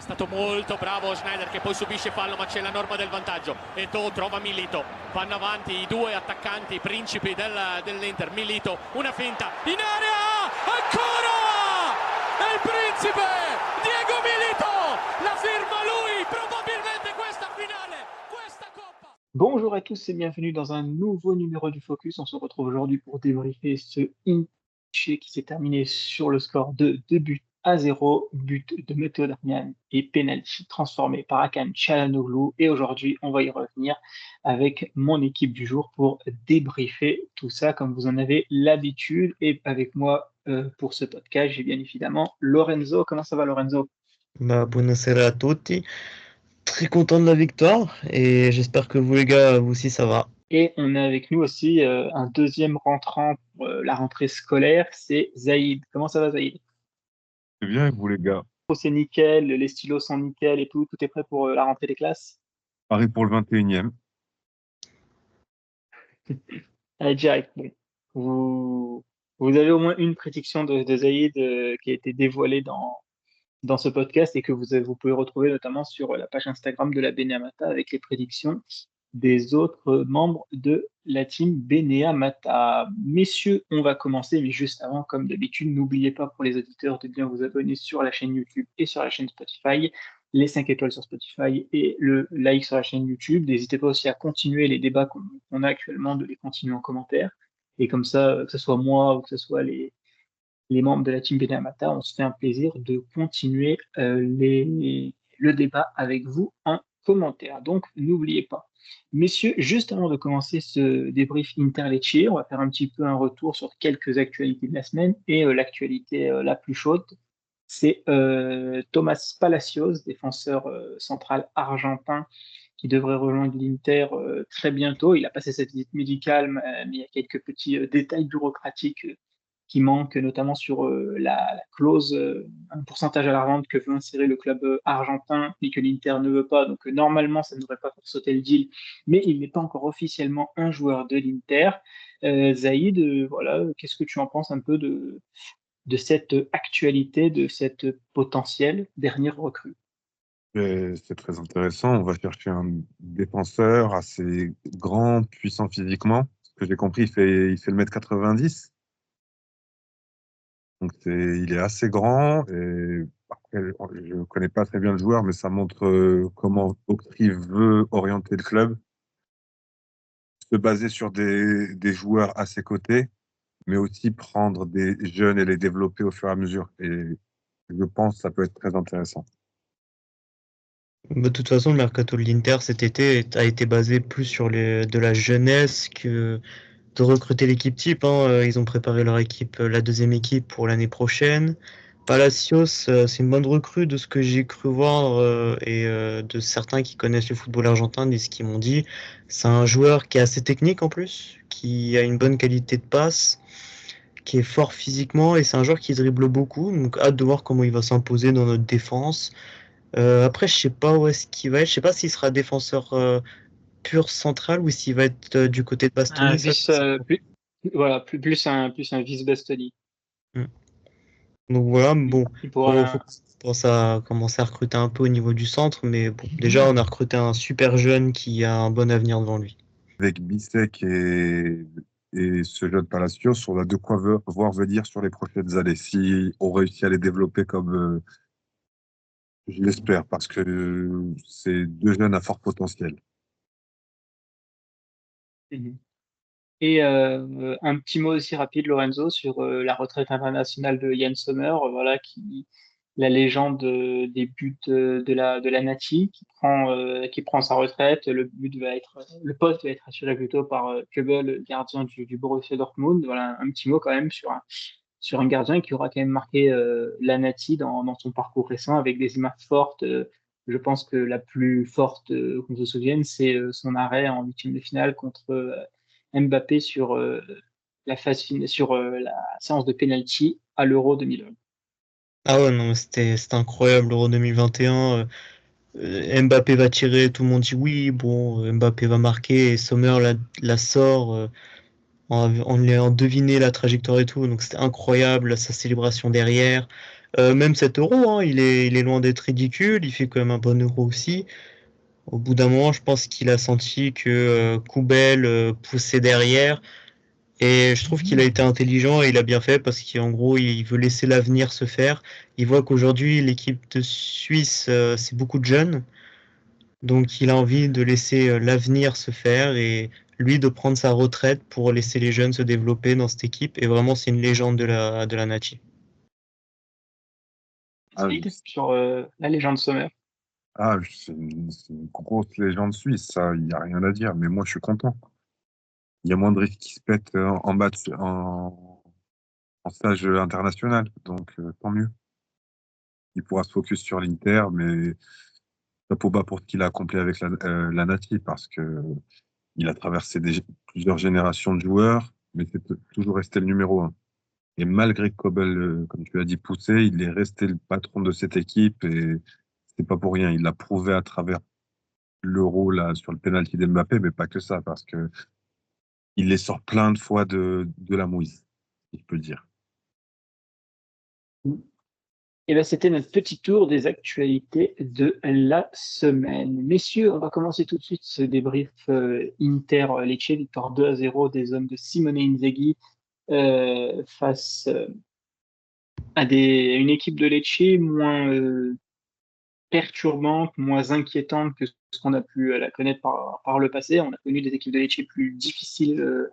stato molto bravo Schneider che poi subisce fallo, ma c'è la norma del vantaggio. Eto'o trova Milito, vanno avanti i due attaccanti principi dell'Inter. Milito, una finta in area, ancora è il principe Diego Milito, la firma lui, probabilmente questa finale, questa coppa. Bonjour à tous et bienvenue dans un nouveau numéro du Focus. On se retrouve aujourd'hui pour débriefer ce Inter qui s'est terminé sur le score de 2-0, but de Matteo Darmian et penalty transformé par Hakan Çalhanoğlu. Et aujourd'hui, on va y revenir avec mon équipe du jour pour débriefer tout ça comme vous en avez l'habitude. Et avec moi pour ce podcast, j'ai bien évidemment Lorenzo. Comment ça va, Lorenzo? Buonasera a tutti. Très content de la victoire et j'espère que vous les gars, vous aussi ça va. Et on a avec nous aussi un deuxième rentrant pour la rentrée scolaire, c'est Zaïd. Comment ça va, Zaïd? C'est bien, et vous les gars? C'est nickel, les stylos sont nickel et tout est prêt pour la rentrée des classes? Pareil pour le 21e. Allez, direct. Bon. Vous avez au moins une prédiction de Zaïd qui a été dévoilée dans ce podcast et que vous pouvez retrouver notamment sur la page Instagram de la Beneamata avec les prédictions des autres membres de la team Beneamata. Messieurs, on va commencer, mais juste avant, comme d'habitude, n'oubliez pas pour les auditeurs de bien vous abonner sur la chaîne YouTube et sur la chaîne Spotify, les 5 étoiles sur Spotify et le like sur la chaîne YouTube. N'hésitez pas aussi à continuer les débats qu'on a actuellement, de les continuer en commentaire. Et comme ça, que ce soit moi ou que ce soit les membres de la team Beneamata, on se fait un plaisir de continuer le débat avec vous en commentaire. Donc, n'oubliez pas. Messieurs, juste avant de commencer ce débrief Inter-Lecce, on va faire un petit peu un retour sur quelques actualités de la semaine et l'actualité la plus chaude, c'est Thomas Palacios, défenseur central argentin qui devrait rejoindre l'Inter très bientôt. Il a passé cette visite médicale, mais il y a quelques petits détails bureaucratiques qui manquent, notamment sur la clause, un pourcentage à la revente que veut insérer le club argentin et que l'Inter ne veut pas. Donc normalement, ça ne devrait pas faire sauter le deal, mais il n'est pas encore officiellement un joueur de l'Inter. Zaïd, voilà, qu'est-ce que tu en penses un peu de cette actualité, de cette potentielle dernière recrue? C'est très intéressant. On va chercher un défenseur assez grand, puissant physiquement. Ce que j'ai compris, il fait le 1m90. Donc il est assez grand. Et après, je ne connais pas très bien le joueur, mais ça montre comment Auxerre veut orienter le club. Se baser sur des joueurs à ses côtés, mais aussi prendre des jeunes et les développer au fur et à mesure. Et je pense que ça peut être très intéressant. De toute façon, le mercato de l'Inter cet été a été basé plus sur de la jeunesse que de recruter l'équipe type. Ils ont préparé leur équipe, la deuxième équipe pour l'année prochaine. Palacios, c'est une bonne recrue de ce que j'ai cru voir et de certains qui connaissent le football argentin et ce qu'ils m'ont dit. C'est un joueur qui est assez technique en plus, qui a une bonne qualité de passe, qui est fort physiquement et c'est un joueur qui dribble beaucoup. Donc hâte de voir comment il va s'imposer dans notre défense. Après, je sais pas où est-ce qu'il va être. Je sais pas s'il sera défenseur pur central ou s'il va être du côté de Bastoni. Plus un vice Bastoni. Donc voilà, bon, il faut commencer à recruter un peu au niveau du centre, mais bon, déjà on a recruté un super jeune qui a un bon avenir devant lui. Avec Bissek et ce jeune Palacios, on a de quoi voir venir sur les prochaines années, si on réussit à les développer comme je l'espère, parce que c'est deux jeunes à fort potentiel. Et un petit mot aussi rapide, Lorenzo, sur la retraite internationale de Yann Sommer, voilà, la légende des buts de la Nati, qui prend sa retraite. Le poste va être assuré plutôt par Köbel, le gardien du Borussia Dortmund. Voilà, un petit mot quand même sur un gardien qui aura quand même marqué la Nati dans son parcours récent avec des images fortes. Je pense que la plus forte qu'on se souvienne, c'est son arrêt en huitième de finale contre Mbappé sur la séance de penalty à l'Euro 2020. Ah ouais, non, c'était incroyable, l'Euro 2021. Mbappé va tirer, tout le monde dit oui, bon, Mbappé va marquer, et Sommer la sort, on a deviné la trajectoire et tout, donc c'était incroyable, sa célébration derrière. Même cet Euro, hein, il est loin d'être ridicule, il fait quand même un bon Euro aussi. Au bout d'un moment, je pense qu'il a senti que Koubel poussait derrière. Et je trouve qu'il a été intelligent et il a bien fait parce qu'en gros, il veut laisser l'avenir se faire. Il voit qu'aujourd'hui, l'équipe de Suisse, c'est beaucoup de jeunes. Donc, il a envie de laisser l'avenir se faire et lui de prendre sa retraite pour laisser les jeunes se développer dans cette équipe. Et vraiment, c'est une légende de la Nati. Ah, Saïd, sur la légende Sommer. c'est une grosse légende suisse, ça, il n'y a rien à dire. Mais moi, je suis content. Il y a moins de risques qui se pètent en match, en stage international. Donc, tant mieux. Il pourra se focus sur l'Inter, mais chapeau bas pour ce qu'il a accompli avec la Nati, parce que il a traversé plusieurs générations de joueurs, mais c'est toujours resté le numéro un. Et malgré que Kobel, comme tu l'as dit, poussé, il est resté le patron de cette équipe et c'est pas pour rien. Il l'a prouvé à travers l'Euro là sur le penalty d'Mbappé, mais pas que ça, parce que il les sort plein de fois de la mouise, si je peux le dire. Et ben, c'était notre petit tour des actualités de la semaine. Messieurs, on va commencer tout de suite ce débrief Inter-Lecce, victoire 2-0 des hommes de Simone Inzaghi face à une équipe de Lecce moins perturbante, moins inquiétante que ce qu'on a pu la connaître par le passé. On a connu des équipes de Lecce plus difficiles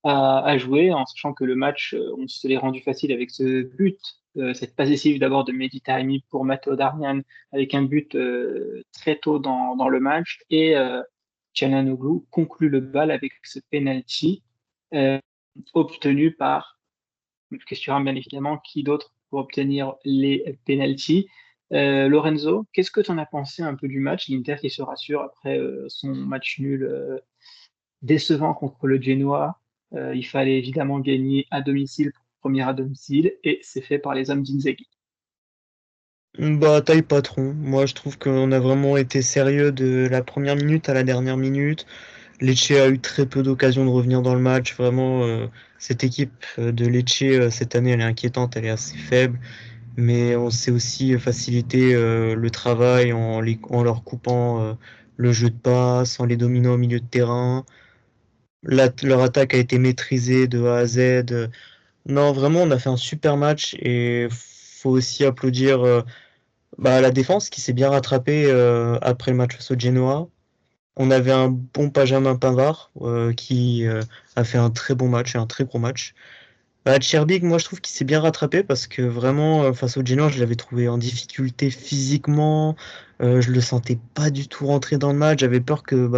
à jouer, en sachant que le match, on se l'est rendu facile avec ce but, cette passe décisive d'abord de Mehdi Taremi pour Matteo Darmian, avec un but très tôt dans le match, et Çalhanoğlu conclut le bal avec ce penalty euh, obtenu par, question bien évidemment, qui d'autre pour obtenir les penalties. Lorenzo, qu'est-ce que tu en as pensé un peu du match, l'Inter qui se rassure après son match nul décevant contre le Genoa? Il fallait évidemment gagner à domicile, première à domicile, et c'est fait par les hommes d'Inzaghi. Bah, taille patron. Moi, je trouve qu'on a vraiment été sérieux de la première minute à la dernière minute. Lecce a eu très peu d'occasions de revenir dans le match. Vraiment, cette équipe de Lecce cette année, elle est inquiétante, elle est assez faible. Mais on sait aussi faciliter le travail en leur coupant le jeu de passe, en les dominant au milieu de terrain. Leur attaque a été maîtrisée de A à Z. Non, vraiment, on a fait un super match et faut aussi applaudir la défense qui s'est bien rattrapée après le match face au Genoa. On avait un bon Benjamin Pavard qui a fait un très bon match et un très gros match. Tcherbik, moi je trouve qu'il s'est bien rattrapé parce que vraiment face au Genoa, je l'avais trouvé en difficulté physiquement. Je le sentais pas du tout rentrer dans le match. J'avais peur que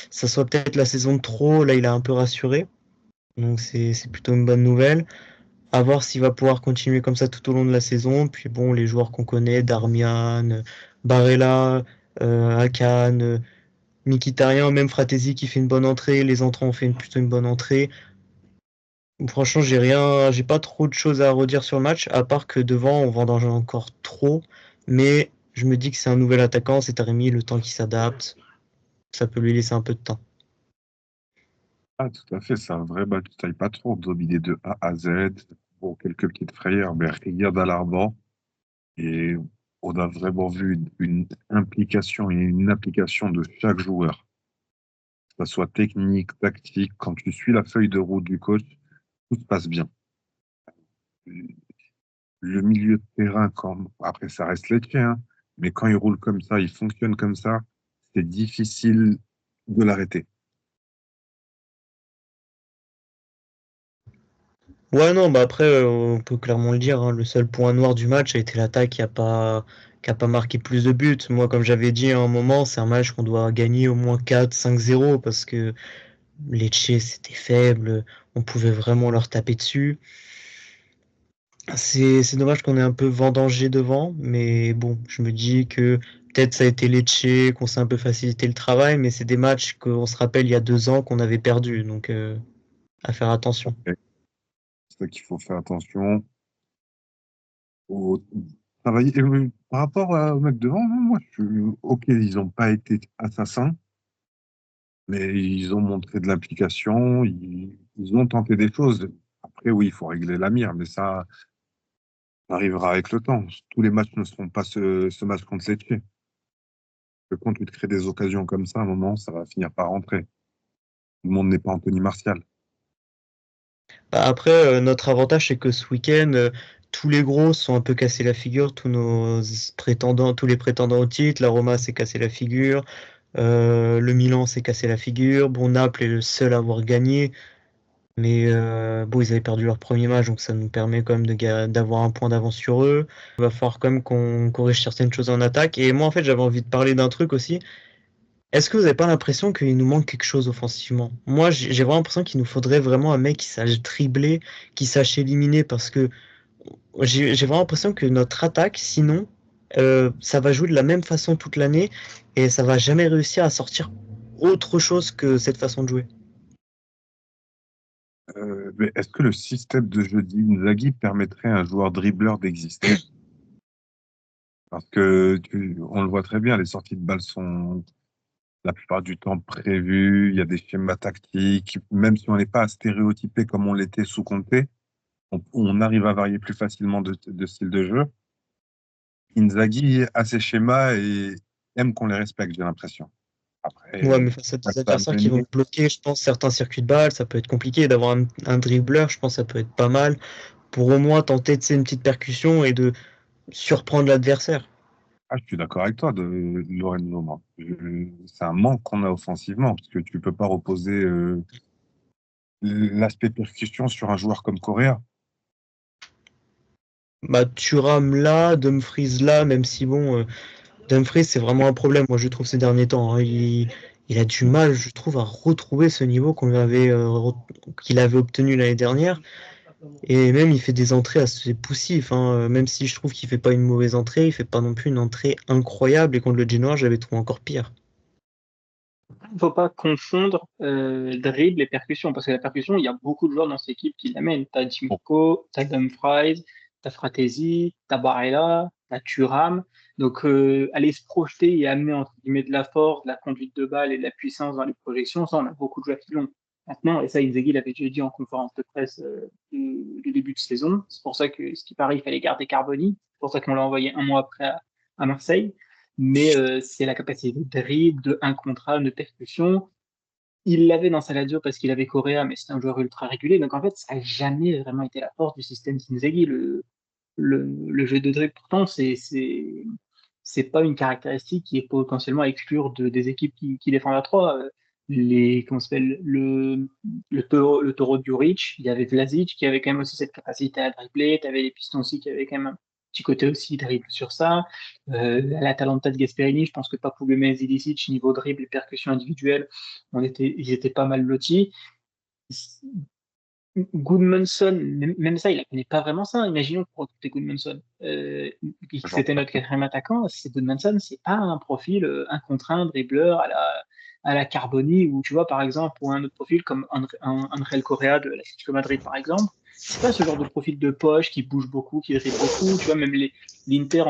ça soit peut-être la saison de trop. Là, il a un peu rassuré. Donc c'est plutôt une bonne nouvelle. À voir s'il va pouvoir continuer comme ça tout au long de la saison. Puis bon, les joueurs qu'on connaît, Darmian, Barella, Akan, Mkhitaryan, même Fratesi qui fait une bonne entrée. Les entrants ont fait plutôt une bonne entrée. Franchement, j'ai pas trop de choses à redire sur le match, à part que devant, on vendange encore trop. Mais je me dis que c'est un nouvel attaquant, c'est Taremi, le temps qu'il s'adapte, ça peut lui laisser un peu de temps. Ah, tout à fait, c'est un vrai bal de taille patron, dominé de A à Z. Bon, quelques petites frayeurs, mais rien d'alarmant. Et on a vraiment vu une implication et une application de chaque joueur, que ce soit technique, tactique. Quand tu suis la feuille de route du coach, tout se passe bien. Le milieu de terrain, après ça reste Lecce, hein, mais quand il roule comme ça, il fonctionne comme ça, c'est difficile de l'arrêter. Ouais, non, après, on peut clairement le dire, hein, le seul point noir du match a été l'attaque qui a pas marqué plus de buts. Moi, comme j'avais dit à un moment, c'est un match qu'on doit gagner au moins 4-5-0 parce que Lecce, c'était faible, on pouvait vraiment leur taper dessus. C'est dommage qu'on ait un peu vendangé devant, mais bon, je me dis que peut-être ça a été Lecce, qu'on s'est un peu facilité le travail, mais c'est des matchs qu'on se rappelle il y a 2 ans qu'on avait perdu, donc à faire attention. Et c'est ça qu'il faut faire attention au travailler. Et par rapport au mec devant, non, moi, ok, ils n'ont pas été assassins, mais ils ont montré de l'implication, ils ont tenté des choses. Après, oui, il faut régler la mire, mais ça, Ça arrivera avec le temps. Tous les matchs ne seront pas ce match contre Lecce. Quand tu te crées des occasions comme ça, à un moment, ça va finir par rentrer. Tout le monde n'est pas Anthony Martial. Bah, après, notre avantage, c'est que ce week-end, tous les gros se sont un peu cassés la figure, tous les prétendants au titre. La Roma s'est cassé la figure, le Milan s'est cassé la figure. Bon, Naples est le seul à avoir gagné, mais bon, ils avaient perdu leur premier match, donc ça nous permet quand même d'avoir un point d'avance sur eux. Il va falloir quand même qu'on corrige certaines choses en attaque. Et moi, en fait, j'avais envie de parler d'un truc aussi. Est-ce que vous n'avez pas l'impression qu'il nous manque quelque chose offensivement? Moi, j'ai vraiment l'impression qu'il nous faudrait vraiment un mec qui sache dribbler, qui sache éliminer, parce que j'ai vraiment l'impression que notre attaque, sinon, ça va jouer de la même façon toute l'année et ça va jamais réussir à sortir autre chose que cette façon de jouer. Mais est-ce que le système de jeu d'Inzaghi permettrait à un joueur dribbleur d'exister? Parce que on le voit très bien, les sorties de balles sont la plupart du temps prévues, il y a des schémas tactiques, même si on n'est pas stéréotypé comme on l'était sous Conte, on arrive à varier plus facilement de style de jeu. Inzaghi a ses schémas et aime qu'on les respecte, j'ai l'impression. Ouais, Après, mais face à des ça a adversaires qui vont mené. te bloquer, je pense, certains circuits de balles, ça peut être compliqué. D'avoir un dribbleur, je pense que ça peut être pas mal pour au moins tenter de une petite percussion et de surprendre l'adversaire. Ah, je suis d'accord avec toi, de Lorenzo. Moi. C'est un manque qu'on a offensivement, parce que tu peux pas reposer l'aspect percussion sur un joueur comme Correa. Bah, Thuram là, Dumfries là, même si bon, Dumfries c'est vraiment un problème, moi je trouve ces derniers temps, hein. Il a du mal, je trouve, à retrouver ce niveau qu'il avait obtenu l'année dernière. Et même il fait des entrées assez poussives, hein. Même si je trouve qu'il fait pas une mauvaise entrée, il fait pas non plus une entrée incroyable. Et contre le Genoa, je l'avais trouvé encore pire. Il ne faut pas confondre dribble et percussion, parce que la percussion, il y a beaucoup de joueurs dans cette équipe qui l'amènent. Tu as Bon, Djimko, tu as Dumfries, tu as Fratesi, tu as Barella, tu as Thuram. Donc, aller se projeter et amener entre guillemets de la force, de la conduite de balle et de la puissance dans les projections, ça, on a beaucoup de joueurs qui l'ont. Maintenant, et ça, Inzaghi l'avait déjà dit en conférence de presse du début de saison, c'est pour ça que, ce qui paraît, il fallait garder Carboni, c'est pour ça qu'on l'a envoyé un mois après à Marseille, mais c'est la capacité de dribble, de un contre un, de percussion. Il l'avait dans sa Lazio parce qu'il avait Correa, mais c'est un joueur ultra régulier. Donc en fait, ça n'a jamais vraiment été la force du système Inzaghi. Le jeu de dribble, pourtant, c'est pas une caractéristique qui est potentiellement à exclure des équipes qui défendent à trois. Comment ça s'appelle, le taureau de Juric, il y avait Vlasic qui avait quand même aussi cette capacité à dribbler. Tu avais les Pistons aussi qui avaient quand même un petit côté aussi dribble sur ça. L'Atalanta de Gasperini, je pense que Papou Gomez et Ilicic, niveau dribble et percussion individuelle, ils étaient pas mal lotis. Goodmanson, même ça, il apprenait pas vraiment ça. Imaginons pour recruter Goodmanson. genre, C'était notre quatrième attaquant. C'est Goodmanson, c'est pas un profil un contre un dribbleur à la Carboni, ou tu vois, par exemple, ou un autre profil comme André Correa de l'Atlético Madrid, par exemple. C'est pas ce genre de profil de poche qui bouge beaucoup, qui dribble beaucoup. Tu vois, même l'Inter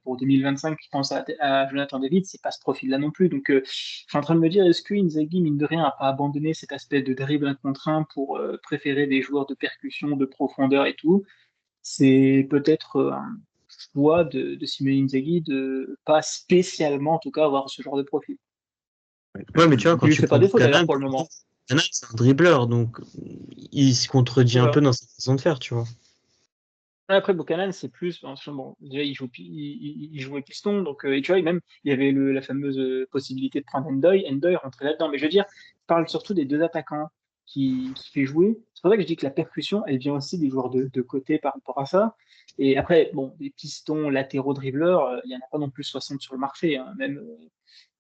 pour 2025 qui pense à Jonathan David, c'est pas ce profil-là non plus. Donc, je suis en train de me dire, est-ce que Inzaghi, mine de rien, n'a pas abandonné cet aspect de dribble un contre un pour préférer des joueurs de percussion, de profondeur et tout? C'est peut-être un choix de Simone Inzaghi de pas spécialement, en tout cas, avoir ce genre de profil. Ouais, mais tu vois, Qui quand lui tu fait pas prends défaut d'ailleurs Buchanan, pour le moment. C'est un dribbleur, donc il se contredit un Voilà. peu dans sa façon de faire, tu vois. Après, Buchanan, c'est plus. Bon, déjà, il jouait piston, donc, et tu vois, même, il y avait la fameuse possibilité de prendre Endoy. Endoy rentrait là-dedans. Mais je veux dire, je parle surtout des deux attaquants qui fait jouer. C'est pour ça que je dis que la percussion, elle vient aussi des joueurs de côté par rapport à ça. Et après, bon, les pistons latéraux dribbleurs, il n'y en a pas non plus 60 sur le marché, hein. Même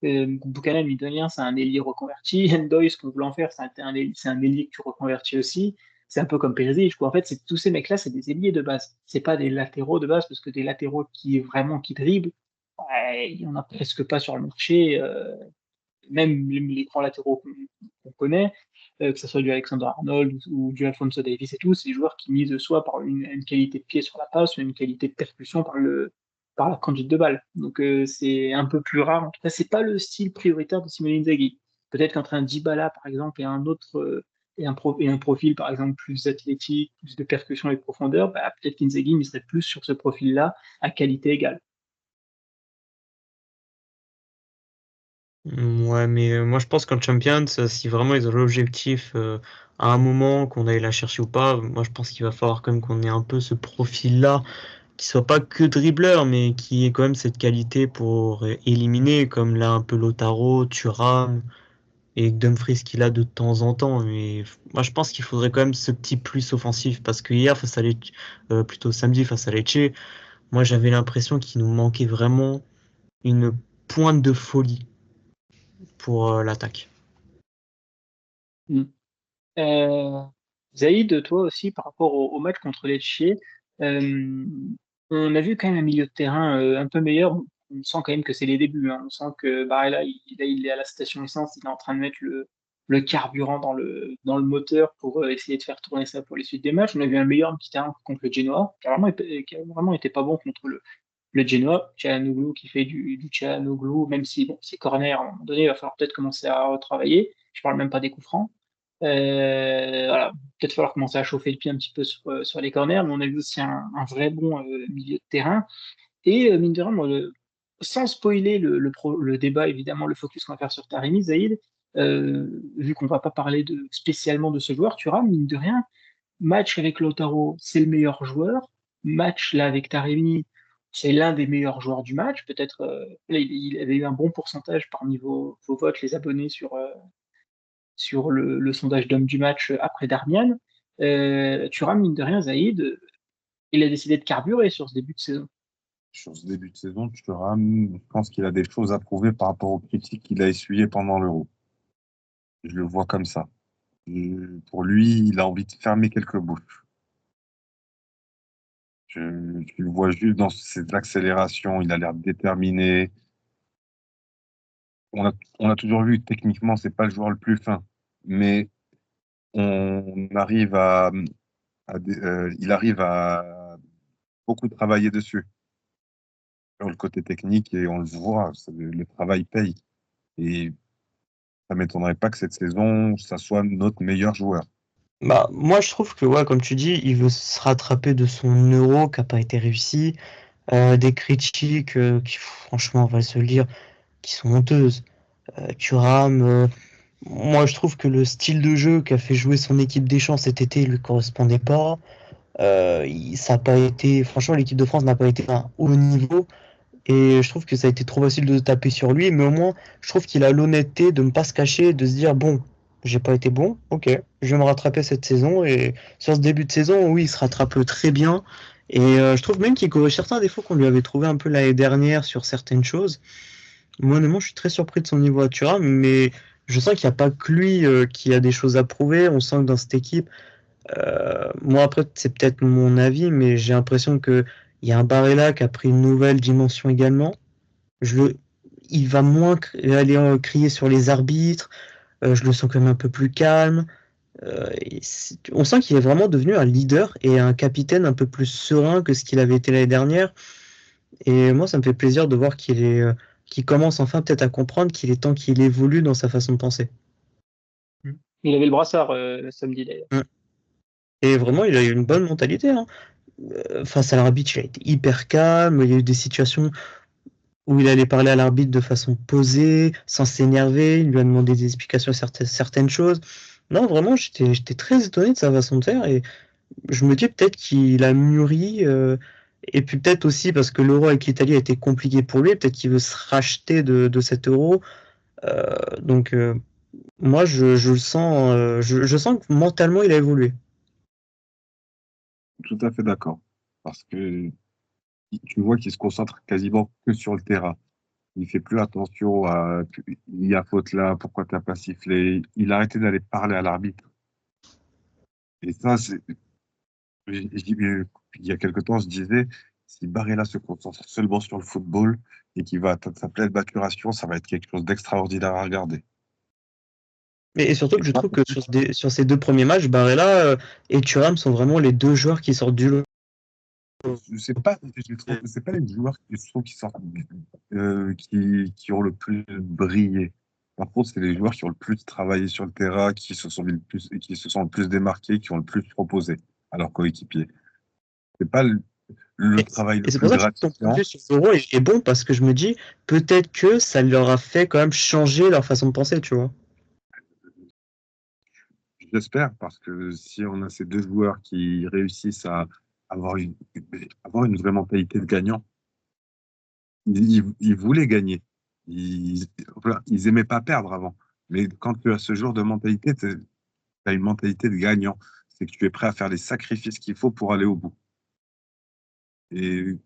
Buchanan, mine de rien, c'est un ailier reconverti. Endoy, ce qu'on voulait en faire, c'est un ailier que tu reconvertis aussi. C'est un peu comme Perisic, quoi. En fait, tous ces mecs-là, c'est des ailiers de base. C'est pas des latéraux de base, parce que des latéraux qui dribblent, ouais, il y en a presque pas sur le marché. Même les grands latéraux qu'on connaît, que ce soit du Alexander Arnold ou du Alphonso Davies et tout, c'est des joueurs qui misent soit par une qualité de pied sur la passe, soit une qualité de percussion par la conduite de balle. Donc c'est un peu plus rare. En tout cas, c'est pas le style prioritaire de Simone Inzaghi. Peut-être qu'entre un Dybala, par exemple, et un autre et un profil, par exemple, plus athlétique, plus de percussion et de profondeur, bah, peut-être qu'Inzaghi miserait plus sur ce profil-là à qualité égale. Ouais, mais moi je pense qu'en Champions, si vraiment ils ont l'objectif à un moment qu'on aille la chercher ou pas, moi je pense qu'il va falloir quand même qu'on ait un peu ce profil-là, qui soit pas que dribbleur, mais qui ait quand même cette qualité pour éliminer, comme là un peu Lautaro, Thuram et Dumfries qu'il a de temps en temps. Mais moi je pense qu'il faudrait quand même ce petit plus offensif, parce que hier face à Lecce, plutôt samedi face à Lecce, moi j'avais l'impression qu'il nous manquait vraiment une pointe de folie pour l'attaque. Mm. Euh, Zaïd, toi aussi, par rapport au match contre Lecce, euh, on a vu quand même un milieu de terrain un peu meilleur. On sent quand même que c'est les débuts, hein. On sent que Barella, il est à la station essence, il est en train de mettre le carburant dans le moteur pour essayer de faire tourner ça pour les suites des matchs. On a vu un meilleur petit terrain contre le Genoa, qui a vraiment été pas bon contre le Genoa. Çalhanoğlu qui fait du Çalhanoğlu, même si bon, c'est corner, à un moment donné, il va falloir peut-être commencer à retravailler. Je parle même pas des coups francs. Voilà, peut-être falloir commencer à chauffer le pied un petit peu sur les corners, mais on a vu aussi un vrai bon milieu de terrain. Et mine de rien, moi, sans spoiler le débat, évidemment, le focus qu'on va faire sur Taremi, Zaïd, vu qu'on va pas parler spécialement de ce joueur, Thuram, mine de rien, match avec Lautaro, c'est le meilleur joueur. Match là avec Taremi, c'est l'un des meilleurs joueurs du match. Peut-être là, il avait eu un bon pourcentage parmi vos votes, les abonnés sur le sondage d'homme du match après Darmian. Thuram, mine de rien, Zaïd, il a décidé de carburer sur ce début de saison. Sur ce début de saison, Thuram, je pense qu'il a des choses à prouver par rapport aux critiques qu'il a essuyées pendant l'Euro. Je le vois comme ça. Pour lui, il a envie de fermer quelques bouches. Je le vois juste dans ses accélérations, il a l'air déterminé. On a toujours vu, techniquement, c'est pas le joueur le plus fin, mais on arrive il arrive à beaucoup travailler dessus sur le côté technique et on le voit, le travail paye. Et ça m'étonnerait pas que cette saison, ça soit notre meilleur joueur. Bah, moi, je trouve que, ouais, comme tu dis, il veut se rattraper de son euro qui n'a pas été réussi, des critiques qui, franchement, on va se le dire, qui sont honteuses. Thuram, moi, je trouve que le style de jeu qu'a fait jouer son équipe des Champs cet été lui correspondait pas. Ça a pas été, franchement, l'équipe de France n'a pas été à un haut niveau. Et je trouve que ça a été trop facile de taper sur lui, mais au moins, je trouve qu'il a l'honnêteté de ne pas se cacher, de se dire, bon, j'ai pas été bon, ok, je vais me rattraper cette saison. Et sur ce début de saison, oui, il se rattrape très bien. Et je trouve même qu'il corrige certains défauts qu'on lui avait trouvé un peu l'année dernière sur certaines choses. Moi, honnêtement, je suis très surpris de son niveau à Thuram, mais je sens qu'il n'y a pas que lui qui a des choses à prouver. On sent que dans cette équipe, moi, après, c'est peut-être mon avis, mais j'ai l'impression que il y a un Barella qui a pris une nouvelle dimension également. Je le, il va moins aller crier sur les arbitres. Je le sens quand même un peu plus calme. On sent qu'il est vraiment devenu un leader et un capitaine un peu plus serein que ce qu'il avait été l'année dernière. Et moi, ça me fait plaisir de voir qu'il commence enfin peut-être à comprendre qu'il est temps qu'il évolue dans sa façon de penser. Il avait le brassard samedi d'ailleurs. Mm. Et vraiment, il a eu une bonne mentalité, hein. Face à l'arbitre, il a été hyper calme. Il y a eu des situations où il allait parler à l'arbitre de façon posée, sans s'énerver. Il lui a demandé des explications sur certaines choses. Non, vraiment, j'étais très étonné de sa façon de faire. Et je me dis peut-être qu'il a mûri. Et puis peut-être aussi parce que l'euro avec l'Italie a été compliqué pour lui. Peut-être qu'il veut se racheter de cet euro. Donc, moi, je le sens. Je sens que mentalement, il a évolué. Tout à fait d'accord. Parce que tu vois qu'il se concentre quasiment que sur le terrain. Il fait plus attention à il y a faute là, pourquoi t'as pas sifflé. Il a arrêté d'aller parler à l'arbitre. Et ça, il y a quelque temps, je disais, si Barella se concentre seulement sur le football et qu'il va atteindre sa pleine maturation, ça va être quelque chose d'extraordinaire à regarder. Et surtout que je trouve que sur ces deux premiers matchs, Barella et Thuram sont vraiment les deux joueurs qui sortent du lot. C'est pas les joueurs qui sortent, qui ont le plus brillé. Par contre, c'est les joueurs qui ont le plus travaillé sur le terrain, qui se sont le plus démarqués, qui ont le plus proposé à leurs coéquipiers. C'est pas le Et, travail le et c'est plus pour ça que ton point de gratifiant. vue sur Zoro est bon, parce que je me dis, peut-être que ça leur a fait quand même changer leur façon de penser, tu vois. J'espère, parce que si on a ces deux joueurs qui réussissent à avoir avoir une vraie mentalité de gagnant, ils voulaient gagner. Voilà, ils aimaient pas perdre avant. Mais quand tu as ce genre de mentalité, tu as une mentalité de gagnant. C'est que tu es prêt à faire les sacrifices qu'il faut pour aller au bout. Et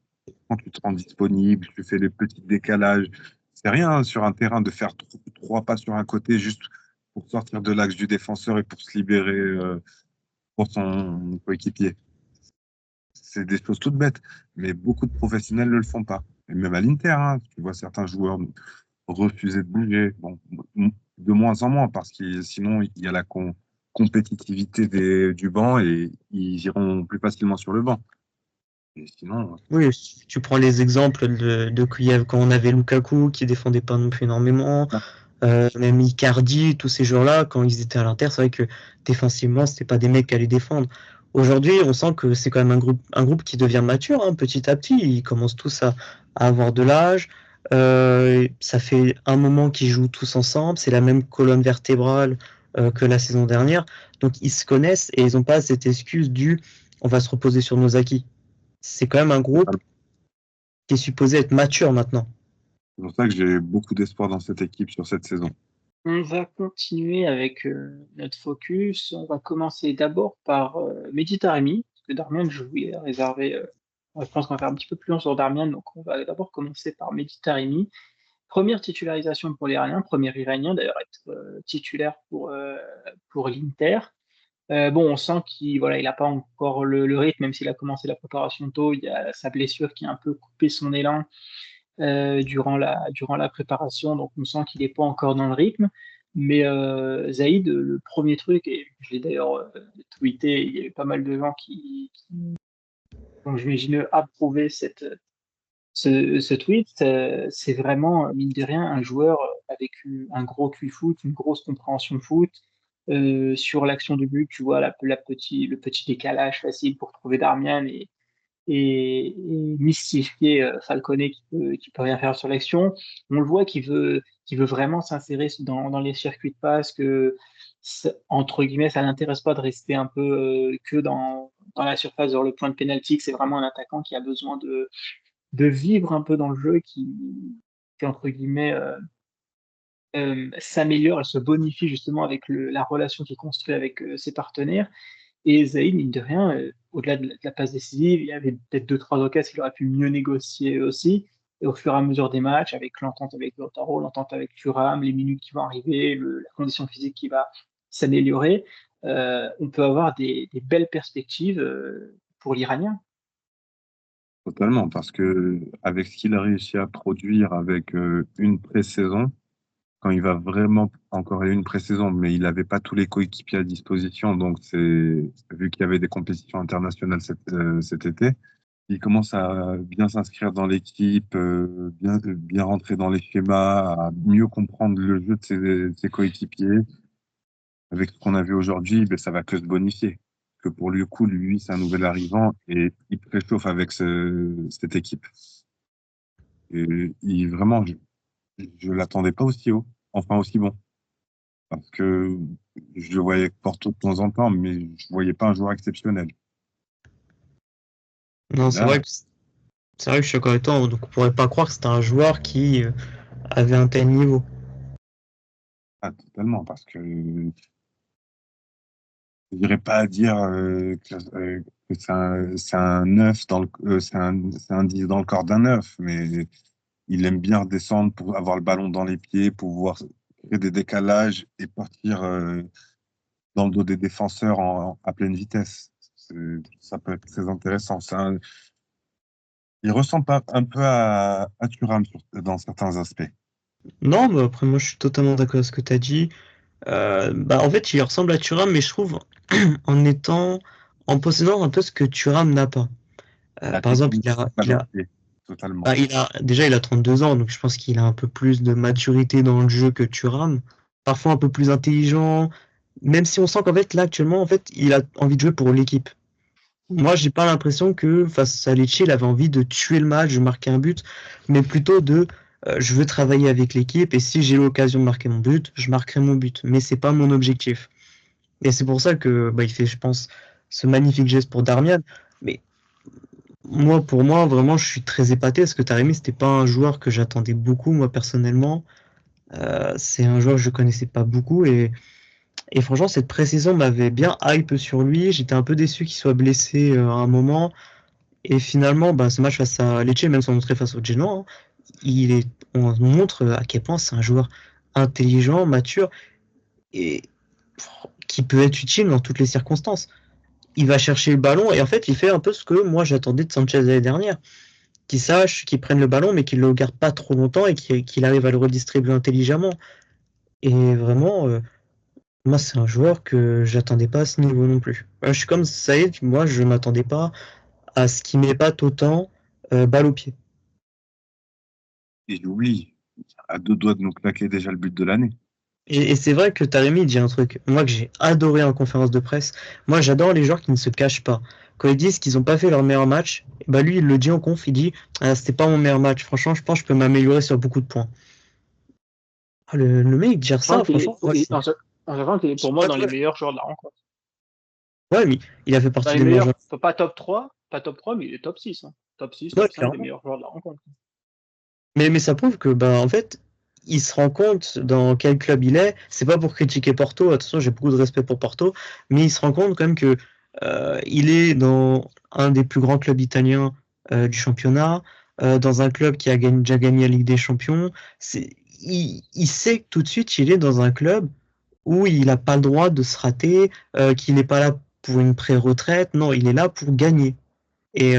quand tu te rends disponible, tu fais les petits décalages. C'est rien hein, sur un terrain de faire trois pas sur un côté juste pour sortir de l'axe du défenseur et pour se libérer pour son coéquipier. C'est des choses toutes bêtes, mais beaucoup de professionnels ne le font pas. Et même à l'Inter, hein, tu vois certains joueurs refuser de bouger. Bon, de moins en moins, parce que sinon, il y a la compétitivité du banc et ils iront plus facilement sur le banc. Et sinon, Oui, tu prends les exemples de Kiev quand on avait Lukaku qui défendait pas non plus énormément, même Icardi, tous ces joueurs-là, quand ils étaient à l'Inter, c'est vrai que défensivement, c'était pas des mecs qui allaient défendre. Aujourd'hui, on sent que c'est quand même un groupe qui devient mature hein, petit à petit. Ils commencent tous à avoir de l'âge. Ça fait un moment qu'ils jouent tous ensemble. C'est la même colonne vertébrale que la saison dernière. Donc ils se connaissent et ils n'ont pas cette excuse du on va se reposer sur nos acquis. C'est quand même un groupe qui est supposé être mature maintenant. c'est pour ça que j'ai beaucoup d'espoir dans cette équipe sur cette saison. On va continuer avec notre focus. On va commencer d'abord par Mehdi Taremi, parce que Darmian, je voulais réserver. Je pense qu'on va faire un petit peu plus long sur Darmian, donc on va d'abord commencer par Mehdi Taremi. Première titularisation pour l'Iranien, premier Iranien d'ailleurs à être titulaire pour l'Inter. Bon, on sent qu'il voilà, il n'a pas encore le rythme, même s'il a commencé la préparation tôt. Il y a sa blessure qui a un peu coupé son élan durant la préparation, donc on sent qu'il n'est pas encore dans le rythme. Mais Zaïd, le premier truc, et je l'ai d'ailleurs tweeté, il y avait pas mal de gens qui ont, j'imagine, approuvé ce tweet. C'est vraiment, mine de rien, un joueur avec un gros QI foot, une grosse compréhension de foot. Sur l'action du but, tu vois le petit décalage facile pour trouver Darmian et mystifier Falconet qui peut rien faire sur l'action. On le voit qu'il veut vraiment s'insérer dans les circuits de passe, que entre guillemets, ça l'intéresse pas de rester un peu que dans la surface, sur le point de pénalty, que c'est vraiment un attaquant qui a besoin de vivre un peu dans le jeu, qui entre guillemets s'améliore, elle se bonifie justement avec la relation qu'il construit avec ses partenaires. Et Zaïd, mine de rien, au-delà de la passe décisive, il y avait peut-être deux, trois occasions qu'il aurait pu mieux négocier aussi. Et au fur et à mesure des matchs, avec l'entente avec Lautaro, l'entente avec Thuram, les minutes qui vont arriver, la condition physique qui va s'améliorer, on peut avoir des belles perspectives pour l'Iranien. Totalement, parce que avec ce qu'il a réussi à produire avec une pré-saison, quand il va vraiment encore une pré-saison, mais il n'avait pas tous les coéquipiers à disposition, donc c'est vu qu'il y avait des compétitions internationales cet été, il commence à bien s'inscrire dans l'équipe, bien rentrer dans les schémas, à mieux comprendre le jeu de ses coéquipiers. Avec ce qu'on a vu aujourd'hui, ben, ça va que se bonifier. Que pour le coup, lui, c'est un nouvel arrivant et il préchauffe avec cette équipe. Et vraiment, je l'attendais pas aussi haut, enfin aussi bon. Parce que je le voyais Porto de temps en temps, mais je voyais pas un joueur exceptionnel. Non, Et c'est là, vrai que je suis d'accord avec toi. Donc on pourrait pas croire que c'était un joueur qui avait un tel niveau. totalement, parce que je n'irais pas à dire que c'est un 9 c'est un 10 dans le corps d'un 9, mais il aime bien redescendre pour avoir le ballon dans les pieds, pouvoir créer des décalages et partir dans le dos des défenseurs à pleine vitesse. Ça peut être très intéressant. Il ressemble un peu à Thuram dans certains aspects. Non, mais après moi je suis totalement d'accord avec ce que tu as dit. En fait, il ressemble à Thuram, mais je trouve en possédant un peu ce que Thuram n'a pas. La Par exemple, technique, pas dans le pied. totalement. Bah, déjà, il a 32 ans, donc je pense qu'il a un peu plus de maturité dans le jeu que Thuram. Parfois un peu plus intelligent, même si on sent qu'en fait, là, actuellement, en fait, il a envie de jouer pour l'équipe. Moi, j'ai pas l'impression que face à Lecce, il avait envie de tuer le match, de marquer un but, mais plutôt de je veux travailler avec l'équipe et si j'ai l'occasion de marquer mon but, je marquerai mon but. Mais c'est pas mon objectif. Et c'est pour ça que il fait, je pense, ce magnifique geste pour Darmian. Mais pour moi, vraiment, je suis très épaté parce que Taremi, c'était pas un joueur que j'attendais beaucoup, moi personnellement. C'est un joueur que je connaissais pas beaucoup et franchement, cette pré-saison m'avait bien hype sur lui. J'étais un peu déçu qu'il soit blessé à un moment. Et finalement, ce match face à Lecce, même sans montrer face au Genoa, hein, on montre à quel point c'est un joueur intelligent, mature et qui peut être utile dans toutes les circonstances. Il va chercher le ballon et en fait, il fait un peu ce que moi j'attendais de Sanchez l'année dernière. Qu'il sache, qu'il prenne le ballon, mais qu'il ne le garde pas trop longtemps et qu'il arrive à le redistribuer intelligemment. Et vraiment, moi, c'est un joueur que j'attendais pas à ce niveau non plus. Je suis comme Saïd, moi, je m'attendais pas à ce qu'il m'épate autant balle au pied. Et j'oublie, à 2 doigts de nous claquer déjà le but de l'année. Et c'est vrai que Taremi dit un truc, moi que j'ai adoré en conférence de presse. Moi, j'adore les joueurs qui ne se cachent pas. Quand ils disent qu'ils n'ont pas fait leur meilleur match, lui, il le dit en conf, il dit c'était pas mon meilleur match. Franchement, je pense que je peux m'améliorer sur beaucoup de points. Le mec dire ça, franchement, en sachant qu'il est pour moi dans les meilleurs joueurs de la rencontre. Ouais, mais il a fait partie Dans les des meilleurs, meilleurs. pas top 3, mais il est top 6. Hein. Top 6, Ouais, top 5 des clairement. meilleurs joueurs de la rencontre. Mais ça prouve que, en fait, il se rend compte dans quel club il est. C'est pas pour critiquer Porto, attention, j'ai beaucoup de respect pour Porto, mais il se rend compte quand même que il est dans un des plus grands clubs italiens du championnat, dans un club qui a déjà gagné la Ligue des Champions. Il sait que tout de suite, il est dans un club où il n'a pas le droit de se rater, qu'il n'est pas là pour une pré-retraite. Non, il est là pour gagner. Et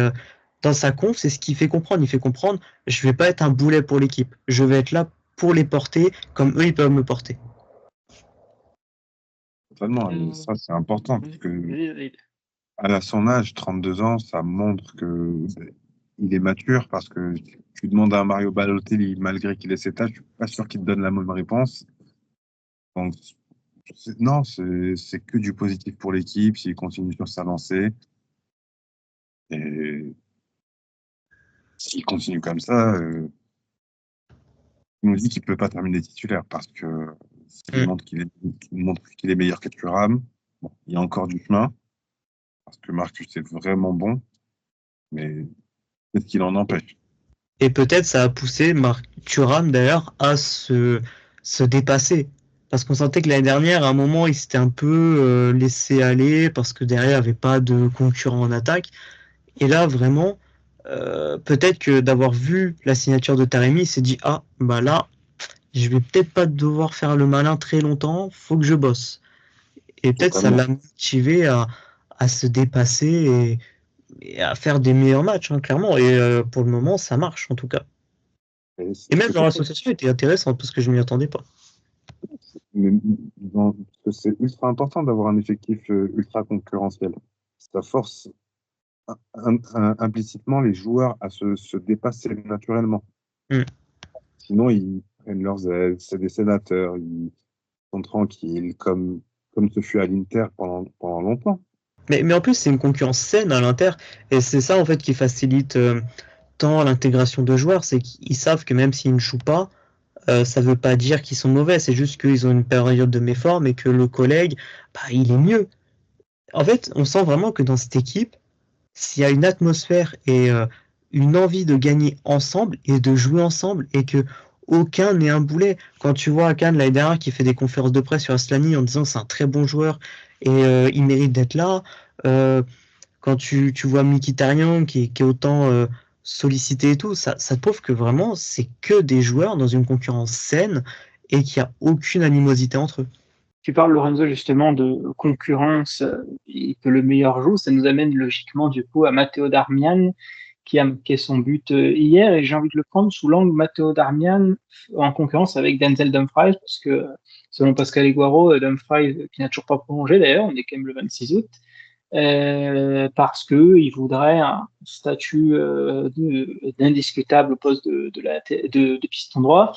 dans sa conf, c'est ce qu'il fait comprendre. Il fait comprendre, je vais pas être un boulet pour l'équipe. Je vais être là pour les porter comme eux, ils peuvent me porter. Totalement. Et ça, c'est important parce que à son âge, 32 ans, ça montre que il est mature parce que tu demandes à Mario Balotelli, malgré qu'il ait cet âge, je suis pas sûr qu'il te donne la même réponse. Donc, non, c'est que du positif pour l'équipe s'il continue sur sa lancée. Et s'il continue comme ça, il nous dit qu'il ne peut pas terminer titulaire parce que s'il montre qu'il est meilleur que Thuram, bon, il y a encore du chemin parce que Marcus est vraiment bon, mais peut-être qu'il en empêche. Et peut-être ça a poussé Thuram d'ailleurs à se dépasser. Parce qu'on sentait que l'année dernière, à un moment, il s'était un peu laissé aller parce que derrière, il n'y avait pas de concurrent en attaque. Et là, vraiment, peut-être que d'avoir vu la signature de Taremi, il s'est dit là, je vais peut-être pas devoir faire le malin très longtemps, faut que je bosse. Et peut-être ça l'a motivé à se dépasser et à faire des meilleurs matchs, hein, clairement. Et pour le moment, ça marche en tout cas. Et même dans l'association était intéressante parce que je m'y attendais pas. Mais c'est ultra important d'avoir un effectif ultra concurrentiel. Ça force implicitement les joueurs à se dépasser naturellement. Sinon, ils prennent leurs ailes, c'est des sénateurs, ils sont tranquilles, comme ce fut à l'Inter pendant longtemps. Mais en plus, c'est une concurrence saine à l'Inter, et c'est ça en fait qui facilite tant l'intégration de joueurs, c'est qu'ils savent que même s'ils ne jouent pas, ça veut pas dire qu'ils sont mauvais, c'est juste qu'ils ont une période de méforme et que le collègue, il est mieux. En fait, on sent vraiment que dans cette équipe, s'il y a une atmosphère et une envie de gagner ensemble et de jouer ensemble et que aucun n'est un boulet. Quand tu vois Akan l'année dernière qui fait des conférences de presse sur Aslani en disant c'est un très bon joueur et il mérite d'être là. Quand tu vois Mkhitaryan qui est autant sollicité et tout, ça te prouve que vraiment c'est que des joueurs dans une concurrence saine et qu'il n'y a aucune animosité entre eux. Tu parles, Lorenzo, justement de concurrence et que le meilleur joue. Ça nous amène logiquement, du coup, à Matteo Darmian, qui a marqué son but hier. Et j'ai envie de le prendre sous l'angle Matteo Darmian en concurrence avec Denzel Dumfries, parce que selon Pascal Higuaro, Dumfries, qui n'a toujours pas prolongé d'ailleurs, on est quand même le 26 août, parce que il voudrait un statut d'indiscutable au poste de piston droit.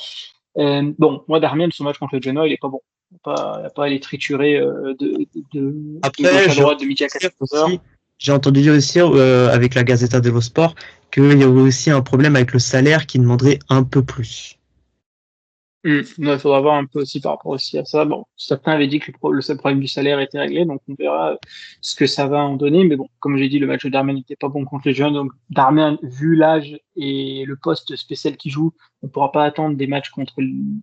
Bon, moi, Darmian, son match contre le Genoa, il est pas bon. Il n'a pas à les triturer de gauche Après, à droite, de midi à 14h. j'ai entendu dire aussi avec la Gazzetta dello Sport qu'il y avait aussi un problème avec le salaire qui demanderait un peu plus. Il faudra voir un peu aussi par rapport aussi à ça. Bon, certains avaient dit que le seul problème du salaire était réglé, donc on verra ce que ça va en donner. Mais bon, comme j'ai dit, le match de Darmian n'était pas bon contre les jeunes. Donc Darmian, vu l'âge et le poste spécial qu'il joue, on ne pourra pas attendre des matchs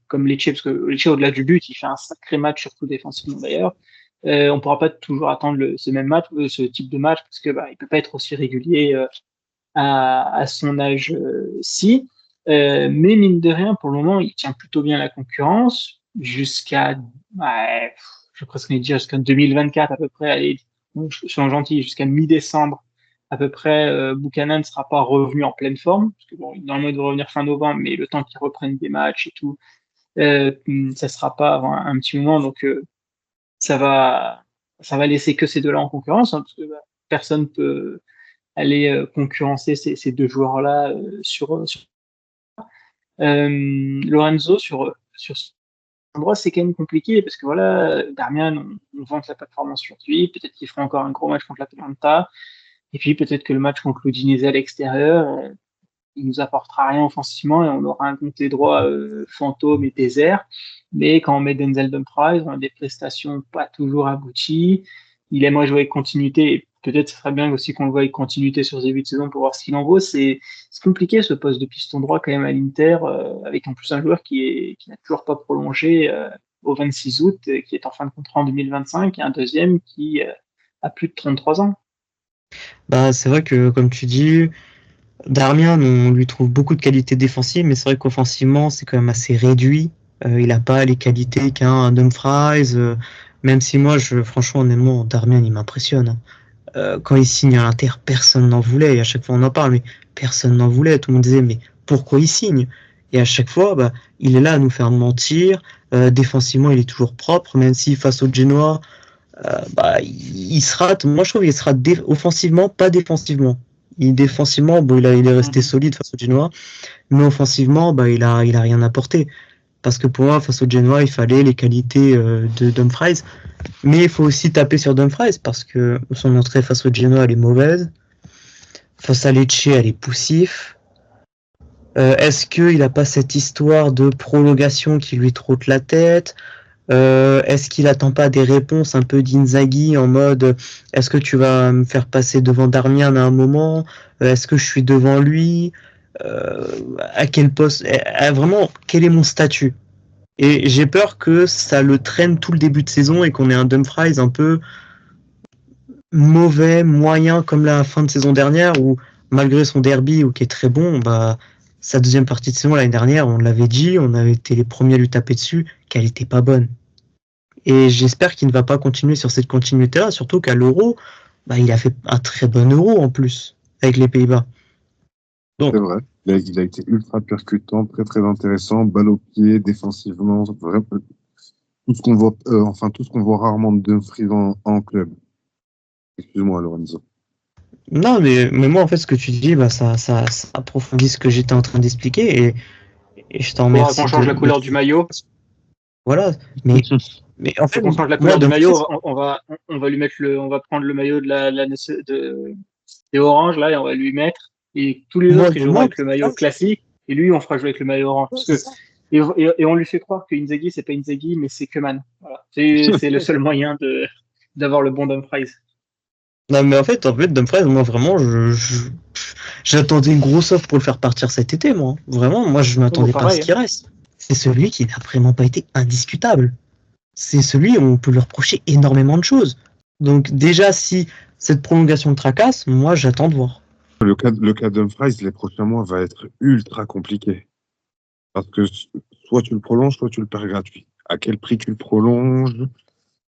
comme Lecce, parce que Lecce, au-delà du but, il fait un sacré match, surtout défensivement d'ailleurs. On ne pourra pas toujours attendre ce même match, ce type de match, parce que il peut pas être aussi régulier à son âge-ci. Mais mine de rien, pour le moment, il tient plutôt bien la concurrence jusqu'à, je vais presque dire jusqu'à 2024 à peu près. Allez, je suis gentil, jusqu'à mi-décembre à peu près. Buchanan ne sera pas revenu en pleine forme, parce que bon, normalement il doit revenir fin novembre, mais le temps qu'il reprenne des matchs et tout, ça sera pas avant un petit moment, donc ça va laisser que ces deux-là en concurrence, hein, parce que personne peut aller concurrencer ces deux joueurs-là sur Lorenzo sur ce endroit, c'est quand même compliqué parce que voilà, Darmian, on vante la performance sur lui, peut-être qu'il fera encore un gros match contre l'Atalanta, et puis peut-être que le match contre l'Udinese à l'extérieur, il nous apportera rien offensivement et on aura un côté droit fantôme et désert. Mais quand on met Denzel Dumfries, on a des prestations pas toujours abouties. Il aimerait jouer avec continuité. Et peut-être ce serait bien aussi qu'on le voit avec continuité sur ce début de saison pour voir ce qu'il en vaut. C'est compliqué ce poste de piston droit quand même à l'Inter, avec en plus un joueur qui n'a toujours pas prolongé au 26 août, qui est en fin de contrat en 2025, et un deuxième qui a plus de 33 ans. Bah, c'est vrai que, comme tu dis, Darmian, on lui trouve beaucoup de qualités défensives, mais c'est vrai qu'offensivement, c'est quand même assez réduit. Il n'a pas les qualités qu'un Dumfries, même si moi, franchement, honnêtement, Darmian, il m'impressionne. Quand il signe à l'Inter, personne n'en voulait, et à chaque fois on en parle, mais personne n'en voulait. Tout le monde disait, mais pourquoi il signe? Et à chaque fois, il est là à nous faire mentir. Défensivement, il est toujours propre, même si face au Genoa, il se rate. Moi, je trouve qu'il se rate offensivement, pas défensivement. Défensivement, bon, il est resté solide face au Genoa, mais offensivement, il a rien apporté. Parce que pour moi, face au Genoa, il fallait les qualités de Dumfries. Mais il faut aussi taper sur Dumfries parce que son entrée face au Genoa, elle est mauvaise. Face à Lecce, elle est poussif. Est-ce qu'il n'a pas cette histoire de prolongation qui lui trotte la tête? Est-ce qu'il attend pas des réponses un peu d'Inzaghi en mode est-ce que tu vas me faire passer devant Darmian à un moment? Est-ce que je suis devant lui? À quel poste? Vraiment, quel est mon statut? Et j'ai peur que ça le traîne tout le début de saison et qu'on ait un Dumfries un peu mauvais, moyen, comme la fin de saison dernière, où malgré son derby, qui est très bon, sa deuxième partie de saison l'année dernière, on l'avait dit, on avait été les premiers à lui taper dessus, qu'elle n'était pas bonne. Et j'espère qu'il ne va pas continuer sur cette continuité-là, surtout qu'à l'Euro, il a fait un très bon Euro en plus, avec les Pays-Bas. Donc, c'est vrai, il a été ultra percutant, très très intéressant, balle au pied, défensivement, vraiment, tout ce qu'on voit rarement de Dumfries en club. Excuse-moi, Lorenzo. Non, mais moi, en fait, ce que tu dis, ça approfondit ce que j'étais en train d'expliquer et je t'en remercie. On change la couleur du maillot. Voilà, mais en fait, on change la couleur du maillot, on va lui mettre on va prendre le maillot des orange là et on va lui mettre, et tous les autres qui joueront avec le maillot classique, et lui on fera jouer avec le maillot orange. Parce que, et on lui fait croire que Inzaghi c'est pas Inzaghi mais c'est Koeman. Voilà. C'est le seul moyen d'avoir le bon Dumfries. Non, mais en fait, Dumfries, moi, vraiment, j'attendais une grosse offre pour le faire partir cet été, moi. Vraiment, moi, je m'attendais pas à ce qu'il reste. C'est celui qui n'a vraiment pas été indiscutable. C'est celui où on peut lui reprocher énormément de choses. Donc, déjà, si cette prolongation le tracasse, moi, j'attends de voir. Le cas Dumfries, les prochains mois, va être ultra compliqué. Parce que soit tu le prolonges, soit tu le perds gratuit. À quel prix tu le prolonges?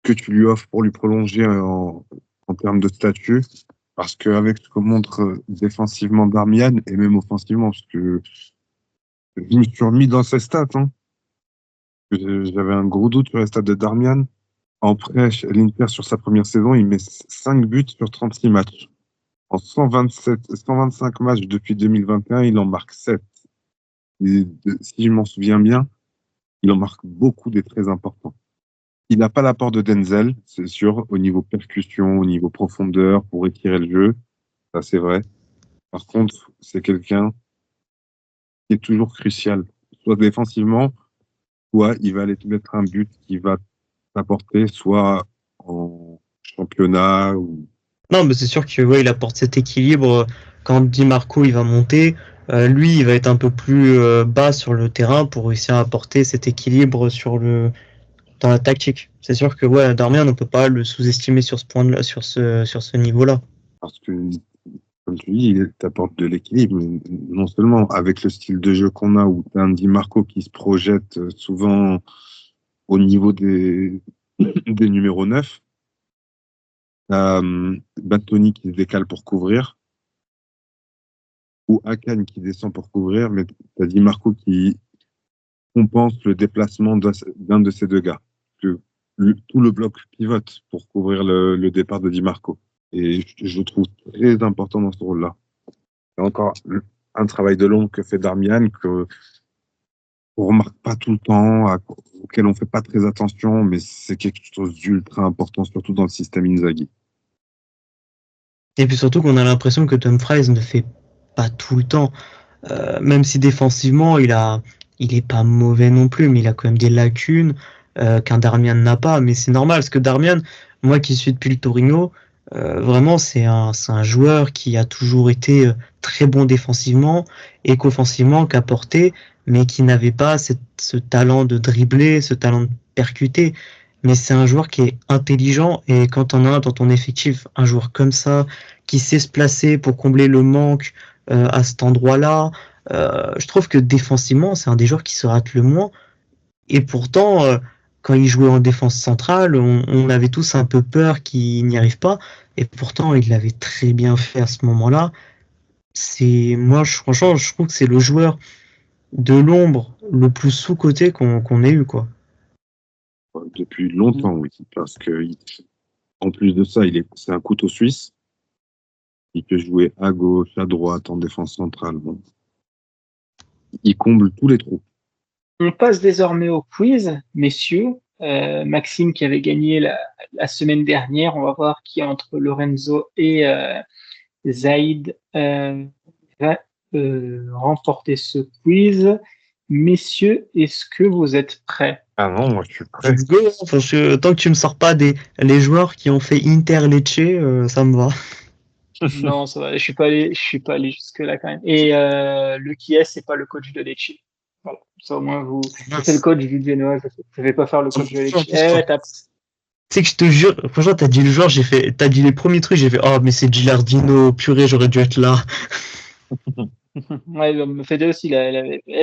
Que tu lui offres pour lui prolonger en termes de statut, parce qu'avec ce que montre défensivement Darmian, et même offensivement, parce que je me suis remis dans ses stats. J'avais un gros doute sur les stats de Darmian. En prêt, l'Inter, sur sa première saison, il met 5 buts sur 36 matchs. En 125 matchs depuis 2021, il en marque 7. Et si je m'en souviens bien, il en marque beaucoup des très importants. Il n'a pas l'apport de Denzel, c'est sûr, au niveau percussion, au niveau profondeur, pour étirer le jeu. Ça, c'est vrai. Par contre, c'est quelqu'un qui est toujours crucial, soit défensivement, soit il va aller te mettre un but qui va t'apporter, soit en championnat ou Non, mais c'est sûr que ouais, il apporte cet équilibre. Quand Di Marco il va monter, lui il va être un peu plus bas sur le terrain pour réussir à apporter cet équilibre dans la tactique. C'est sûr que ouais, Darmian, on peut pas le sous-estimer sur ce point-là, sur ce niveau-là. parce que, comme tu dis, il t'apporte de l'équilibre, mais non seulement avec le style de jeu qu'on a, où tu as un Di Marco qui se projette souvent au niveau des numéros 9, Battoni qui se décale pour couvrir, ou Akan qui descend pour couvrir, mais tu as Di Marco qui compense le déplacement d'un de ces deux gars. Tout le bloc pivote pour couvrir le départ de Di Marco. Et je le trouve très important dans ce rôle-là. C'est encore un travail de l'ombre que fait Darmian, qu'on ne remarque pas tout le temps, auquel on ne fait pas très attention, mais c'est quelque chose d'ultra important, surtout dans le système Inzaghi. Et puis surtout qu'on a l'impression que Dumfries ne fait pas tout le temps. Même si défensivement, il est pas mauvais non plus, mais il a quand même des lacunes qu'un Darmian n'a pas. Mais c'est normal, parce que Darmian, moi qui suis depuis le Torino, vraiment c'est un joueur qui a toujours été très bon défensivement et qu'offensivement qu'apporté, mais qui n'avait pas ce talent de dribbler, ce talent de percuter. Mais c'est un joueur qui est intelligent, et quand on a dans ton effectif un joueur comme ça, qui sait se placer pour combler le manque à cet endroit-là, je trouve que défensivement, c'est un des joueurs qui se rate le moins. Et pourtant, quand il jouait en défense centrale, on avait tous un peu peur qu'il n'y arrive pas. Et pourtant, il l'avait très bien fait à ce moment-là. Moi, franchement, je trouve que c'est le joueur de l'ombre le plus sous-coté qu'on ait eu, quoi. Depuis longtemps, oui. Parce que, en plus de ça, c'est un couteau suisse. Il peut jouer à gauche, à droite, en défense centrale. Bon. Il comble tous les trous. On passe désormais au quiz, messieurs. Maxime qui avait gagné la semaine dernière, on va voir qui entre Lorenzo et Zaïd va remporter ce quiz. Messieurs, est-ce que vous êtes prêts? Ah non, moi je suis prêt. Let's go, parce que tant que tu me sors pas les joueurs qui ont fait Inter Lecce, ça me va. Non, ça va, je suis pas allé jusque là quand même. Et le qui est, c'est pas le coach de Lecce. Voilà, ça au moins vous. C'est le coach du Genoa, je vais pas faire le coach de Lecce. Tu sais que je te jure, franchement, t'as dit le joueur, t'as dit les premiers trucs, j'ai fait, oh, mais c'est Gilardino, purée, j'aurais dû être là. Ouais, me fait aussi,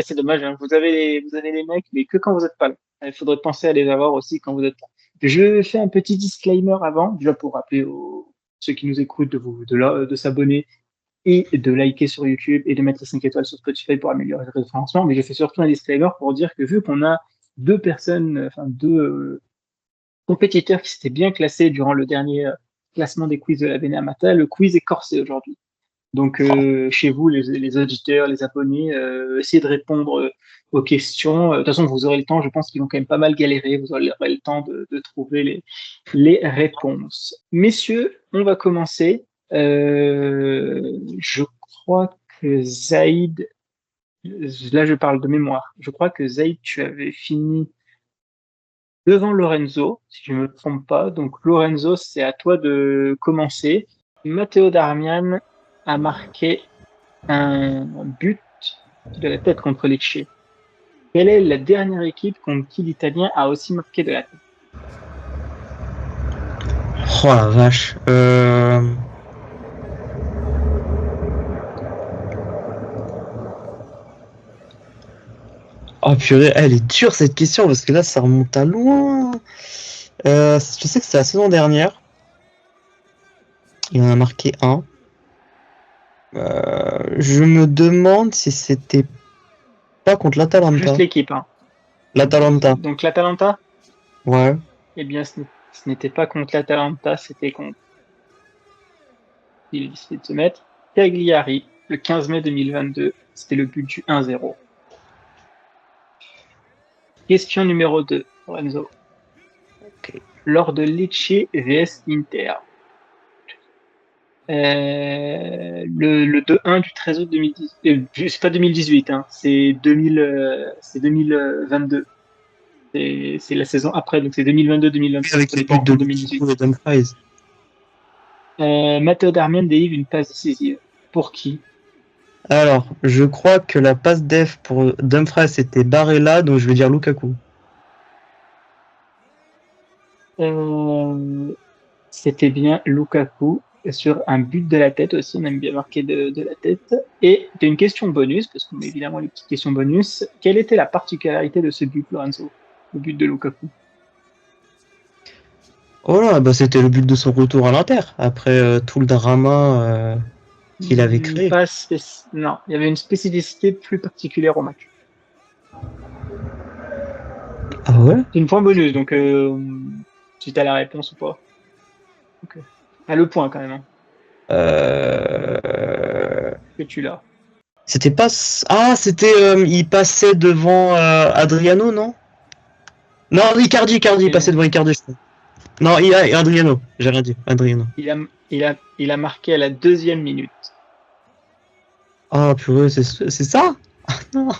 c'est dommage, hein. Vous avez les mecs, mais que quand vous êtes pas là. Il faudrait penser à les avoir aussi quand vous êtes là. Je fais un petit disclaimer avant, déjà pour rappeler ceux qui nous écoutent de s'abonner et de liker sur YouTube et de mettre 5 étoiles sur Spotify pour améliorer le référencement. Mais j'ai fait surtout un disclaimer pour dire que vu qu'on a deux compétiteurs qui s'étaient bien classés durant le dernier classement des quiz de la Bene Amata, le quiz est corsé aujourd'hui. Donc, chez vous, les auditeurs, les abonnés, essayez de répondre aux questions. De toute façon, vous aurez le temps. Je pense qu'ils vont quand même pas mal galérer. Vous aurez le temps de trouver les réponses. Messieurs, on va commencer. Je crois que Zaïd, là je parle de mémoire, je crois que Zaïd, tu avais fini devant Lorenzo, si je ne me trompe pas. Donc Lorenzo, c'est à toi de commencer. Matteo Darmian a marqué un but de la tête contre Lecce. Quelle est la dernière équipe contre qui l'Italien a aussi marqué de la tête? Oh la vache. Oh purée, elle est dure cette question parce que là ça remonte à loin. Je sais que c'est la saison dernière. Il en a marqué un. Je me demande si c'était pas contre l'Atalanta. Juste l'équipe, hein. L'Atalanta. Donc l'Atalanta? Ouais. Eh bien, ce Ce n'était pas contre l'Atalanta, c'était contre. Il a décidé de se mettre. Cagliari, le 15 mai 2022, c'était le but du 1-0. Question numéro 2, Lorenzo. Ok. Lors de Lecce vs Inter, le 2-1 du 13 août 2018, c'est pas 2018, hein, c'est 2022. C'est la saison après, donc c'est 2022-2023. Avec les buts de Lukaku et Dumfries. Matteo Darmian délivre une passe décisive. Pour qui? Alors, je crois que la passe def pour Dumfries c'était Barella, donc je vais dire Lukaku. C'était bien Lukaku sur un but de la tête aussi, on aime bien marquer de la tête. Et t'as une question bonus, parce qu'on met évidemment les petites questions bonus. Quelle était la particularité de ce but, Lorenzo? Le but de Lukaku. Oh là, bah c'était le but de son retour à l'Inter, après tout le drama qu'il avait créé. Non, il y avait une spécificité plus particulière au match. Ah ouais? C'est une point bonus, donc si t'as la réponse ou pas. Okay. Ah, le point quand même. Hein. Que tu l'as. C'était pas. Ah, c'était. Il passait devant Adriano, non? Non, Icardi, il passait devant Icardi, je crois. Non, il a Adriano, j'ai rien dit. Adriano. Il a marqué à la 2e minute. Ah, purée, c'est ça? Ah non.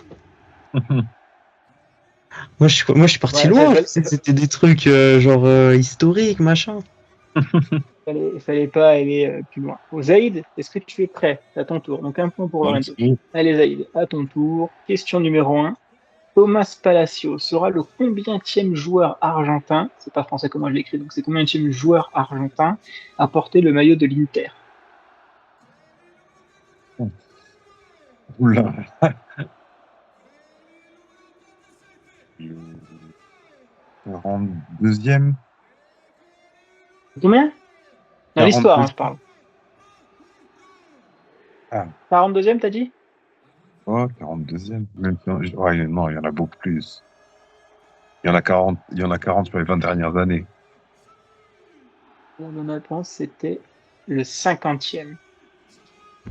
Moi, je suis parti loin. C'était des trucs genre historiques, machin. Il fallait pas aller plus loin. Zaïd, est-ce que tu es prêt? À ton tour. Donc un point pour Lorenzo. Allez Zaïd, à ton tour. Question numéro 1. Thomas Palacio sera le combienième joueur argentin, c'est pas français comment je l'écris, donc c'est combienième joueur argentin à porter le maillot de l'Inter? Oula. Le 42e. Combien? Dans l'histoire, hein, je parle. Ah. 42e, t'as dit? Oh, 42e. Ouais, non, il y en a beaucoup plus. Il y en a 40 sur les 20 dernières années. La bonne réponse, c'était le 50e.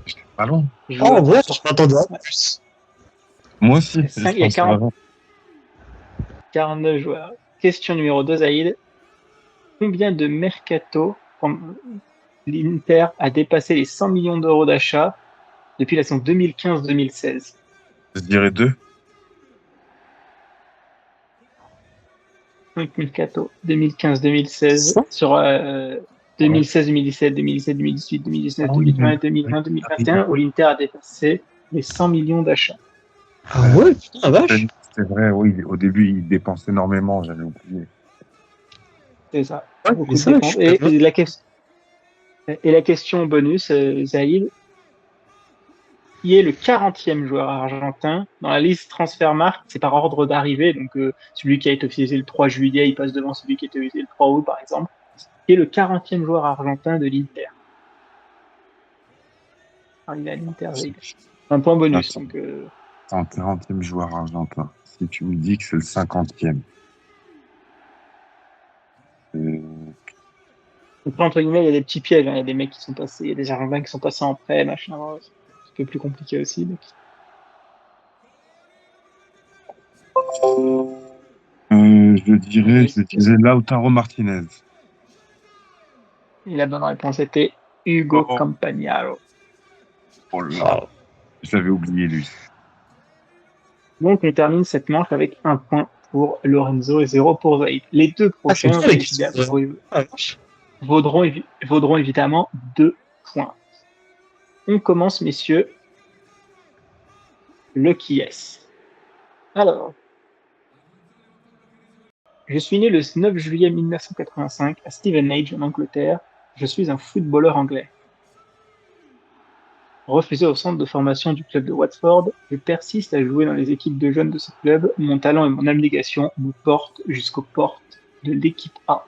J'étais pas long. Oh, ouais, je m'attendais à plus. Moi aussi. Il y a 49 joueurs. Question numéro 2, Zaïd. Combien de mercato l'Inter a dépassé les 100 millions d'euros d'achat depuis la saison 2015-2016? Je dirais 2. 5 mercato 2015-2016 sur 2016-2017, 2017-2018, 2019-2020, 2020-2021 où l'Inter a dépassé les 100 millions d'achats. Ah ouais, putain, la vache. C'est vrai, oui. Au début, il dépense énormément, j'avais oublié. C'est ça. Ouais, ça et la question bonus, Zaïd, qui est le 40e joueur argentin dans la liste Transfermarkt, c'est par ordre d'arrivée, donc celui qui a été officialisé le 3 juillet, il passe devant celui qui a été officialisé le 3 août, par exemple, qui est le 40e joueur argentin de l'Inter. Alors, il est à l'Inter, Zaïd. Un point bonus. Attends. Donc, C'est un 40e joueur argentin. Si tu me dis que c'est le 50e. Donc, entre guillemets, il y a des petits pièges. Hein. Il y a des mecs qui sont passés, il y a des Argentins qui sont passés en prêt, machin. C'est un peu plus compliqué aussi. Donc. Je dirais Lautaro Martinez. Et la bonne réponse était Hugo Campagnaro. Oh là, j'avais oublié lui. Donc, on termine cette manche avec 1 point pour Lorenzo et 0 pour Zaïd. Les deux prochains vaudront évidemment 2 points. On commence, messieurs, le qui est. Alors, je suis né le 9 juillet 1985 à Stevenage, en Angleterre. Je suis un footballeur anglais. Refusé au centre de formation du club de Watford, je persiste à jouer dans les équipes de jeunes de ce club. Mon talent et mon abnégation me portent jusqu'aux portes de l'équipe A.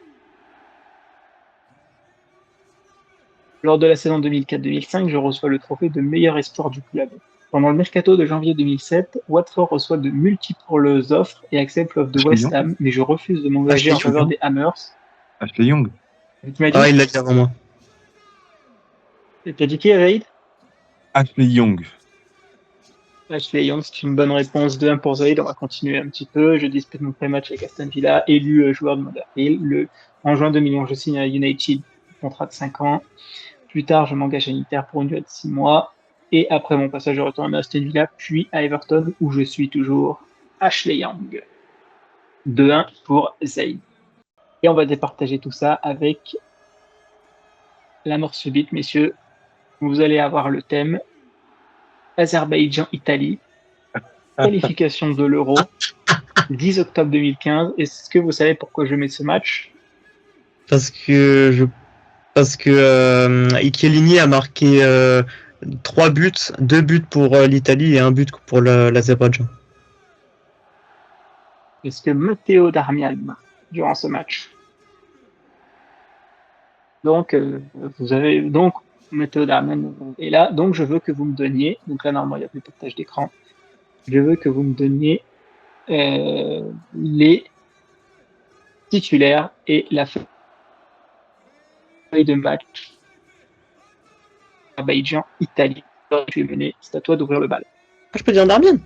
Lors de la saison 2004-2005, je reçois le trophée de meilleur espoir du club. Pendant le mercato de janvier 2007, Watford reçoit de multiples offres et accepte l'offre de West Ham, mais je refuse de m'engager en faveur des Hammers Ashley Young. Tu m'as dit, Ah, il l'a dit avant moi. t'as dit qui, Zaïd? Ashley Young. Ashley Young, c'est une bonne réponse. 2-1 pour Zaïd. On va continuer un petit peu. Je dispute mon pré-match avec Aston Villa, élu joueur de Motherwell. En juin 2011, je signe à United, contrat de 5 ans. Plus tard, je m'engage à l'Inter pour une durée de 6 mois. Et après mon passage, je retourne à Aston Villa, puis à Everton, où je suis toujours Ashley Young. 2-1 pour Zaïd. Et on va départager tout ça avec la mort subite, messieurs. Vous allez avoir le thème Azerbaïdjan-Italie, qualification de l'Euro, 10 octobre 2015. Est-ce que vous savez pourquoi je mets ce match? Parce que Chiellini a marqué 3 buts, 2 buts pour l'Italie et 1 but pour l'Azerbaïdjan. Est-ce que Matteo Darmian marque durant ce match? Donc, vous avez donc Matteo Darmian est là. Donc, je veux que vous me donniez. Donc là, normalement, il n'y a plus de partage d'écran. Je veux que vous me donniez les titulaires et la feuille de match Azerbaïdjan-Italie. Tu es mené. C'est à toi d'ouvrir le bal. Je peux dire Darmian?